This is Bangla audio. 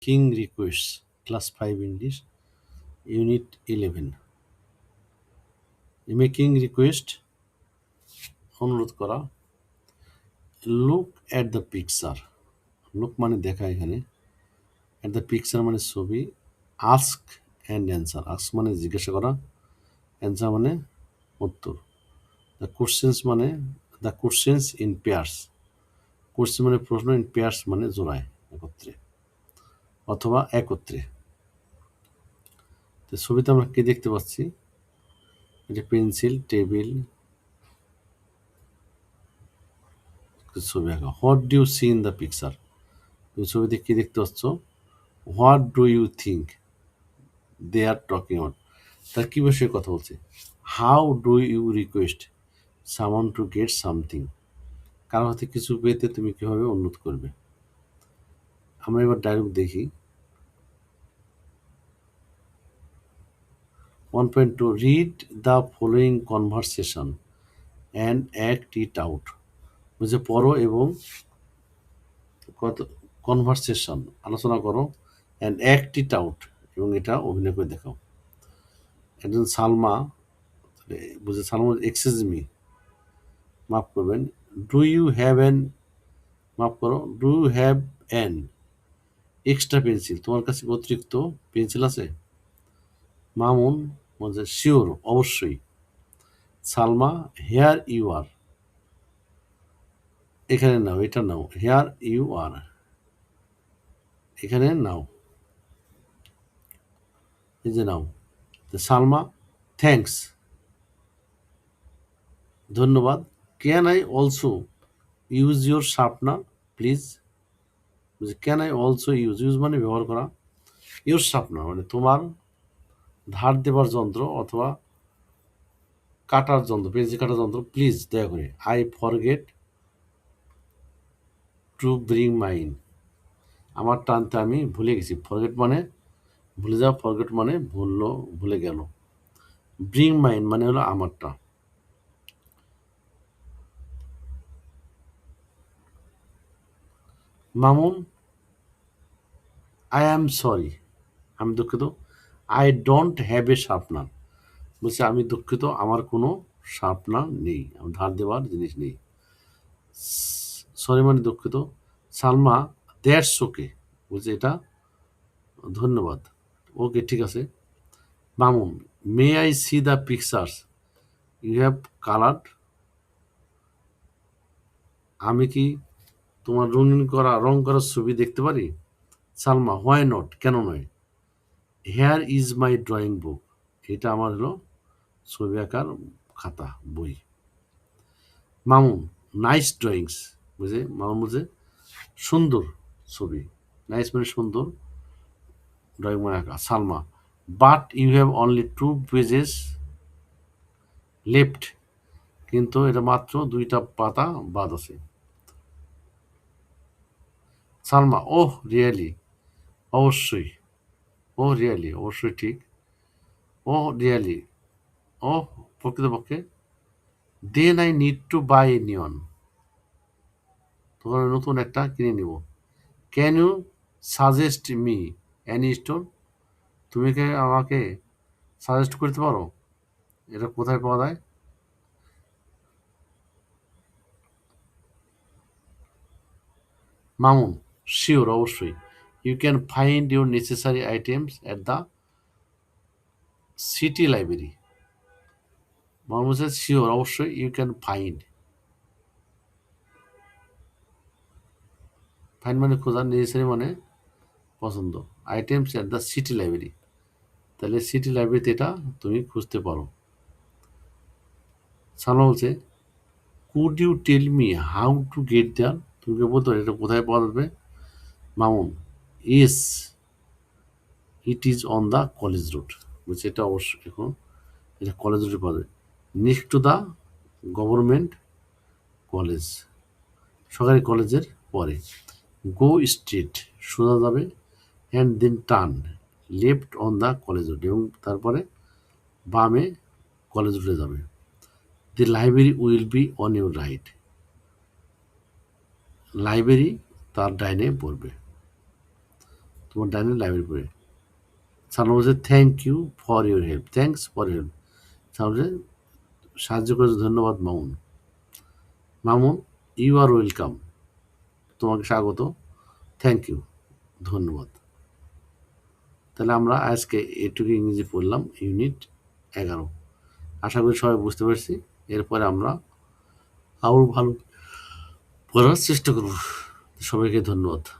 King requests, class 5 English, unit 11. Making request, অনুরোধ করা। Look at the picture. Look মানে দেখা এখানে, at the picture মানে ছবি, ask and answer. Ask মানে জিজ্ঞাসা করা, answer মানে উত্তর। The questions মানে the questions in pairs. Question মানে প্রশ্ন, in pairs মানে জোড়ায়, একত্রে অথবা একত্রে। তো ছবিতে আমরা কি দেখতে পাচ্ছি? এটা পেন্সিল, টেবিল, ছবি আঁকা। What do you see in the picture? তুমি ছবিতে কি দেখতে পাচ্ছ? What do you think they are talking on? তার কি বিষয়ে কথা বলছে? How do you request someone to get something? কারো হাতে কিছু পেতে তুমি কিভাবে অনুরোধ করবে? আমরা এবার ডায়লগ দেখি। 1.2 read the following conversation and act it out. বুঝে পড়ো এবং কত কনভারসেশন আলোচনা করো, অ্যান্ড অ্যাক্ট ইট আউট এবং এটা অভিনয় করে দেখাও। একজন সালমা, বুঝে সালমা, এক্সকিউজ মি, মাফ করবেন, ডু ইউ হ্যাভ অ্যান, মাফ করো, do you have an extra pencil? তোমার কাছে অতিরিক্ত পেন্সিল আছে? মামুন বলছে শিওর, অবশ্যই। সালমা, হেয়ার ইউ আর, এখানে নাও, এটা নাও, হেয়ার ইউ আর, এখানে নাও, এই যে নাও। সালমা, থ্যাংকস, ধন্যবাদ। Can I also use your sharpener please? Can I also use, use মানে ব্যবহার করা, ইউর শার্পনার মানে তোমার ধার দেবার যন্ত্র অথবা কাটার যন্ত্র, পেন্সিল কাটার যন্ত্র, প্লিজ দয়া করে। I forget to bring mine, আমার টানতে আমি ভুলে গেছি। ফরগেট মানে ভুলে যাওয়া, ফরগেট মানে ভুলে গেল। ব্রিং মাইন মানে হলো আমারটা। মামুন, আই অ্যাম সরি, আমি দুঃখিত। I don't have a sharpener, বলছে আমি দুঃখিত, আমার কোনো শার্পনার নেই, আমার ধার দেওয়ার জিনিস নেই। সরি মানে দুঃখিত। সালমা, দ্যাটস ওকে, বলছে এটা ধন্যবাদ, ওকে ঠিক আছে। Mamun, may I see the pictures you have coloured? আমি কি তোমার রং করার ছবি দেখতে পারি? সালমা, হোয়াই নট, কেন নয়। Hair is my drawing book, এটা আমার হলো ছবি আঁকার খাতা, বই। মামুন, নাইস ড্রয়িংস, বুঝে মামুন বুঝে সুন্দর ছবি, নাইস মানে সুন্দর, ড্রয়িং মানে আঁকা। Salma, but you have only 2 pages left, কিন্তু এটা মাত্র 2টা পাতা বাদ আছে। সালমা, ওহ রিয়েলি, অবশ্যই, ও রিয়েলি, অবশ্যই ঠিক, ও রিয়েলি, ও প্রকৃতপক্ষে। Then I need to buy a neon, তোমার নতুন একটা কিনে নিব। Can you suggest me any store? তুমি কি আমাকে সাজেস্ট করতে পারো এটা কোথায় পাওয়া যায়? মামুন, শিওর, অবশ্যই। You can find your necessary items at the city library. Mamun বলছে শিওর, অবশ্যই, ইউ ক্যান ফাইন্ড, ফাইন্ড মানে খোঁজা, নেসেসারি মানে পছন্দ, items at the city library, তাহলে সিটি লাইব্রেরিতে এটা তুমি খুঁজতে পারো। সালমা বলছে could you tell me how to get there? তুমি কি বলতো এটা কোথায় পাওয়া যাবে? Mamun, yes, it is on the college road, বলছে এটা অবশ্যই এখন এটা কলেজ রোডে পাওয়া যায়, next to the government college, সরকারি কলেজের পরে। গো স্ট্রিট, সোজা যাবে, and then turn left on the college road, এবং তারপরে বামে কলেজ রোডে যাবে। The library will be on your right, library তার ডাইনে পড়বে। তোমার ডাইনিং লাইব্রেরি পড়ে। সালমা বলছে thank you for your help, thanks for help. Salma বলছে সাহায্য করেছে ধন্যবাদ Mamun. Mamun you are welcome, তোমাকে স্বাগত, থ্যাংক ইউ, ধন্যবাদ। তাহলে আমরা আজকে এটুকু ইংরেজি পড়লাম, ইউনিট 11। আশা করি সবাই বুঝতে পারছি। এরপরে আমরা আরও ভালো পড়ার চেষ্টা করব। সবাইকে ধন্যবাদ।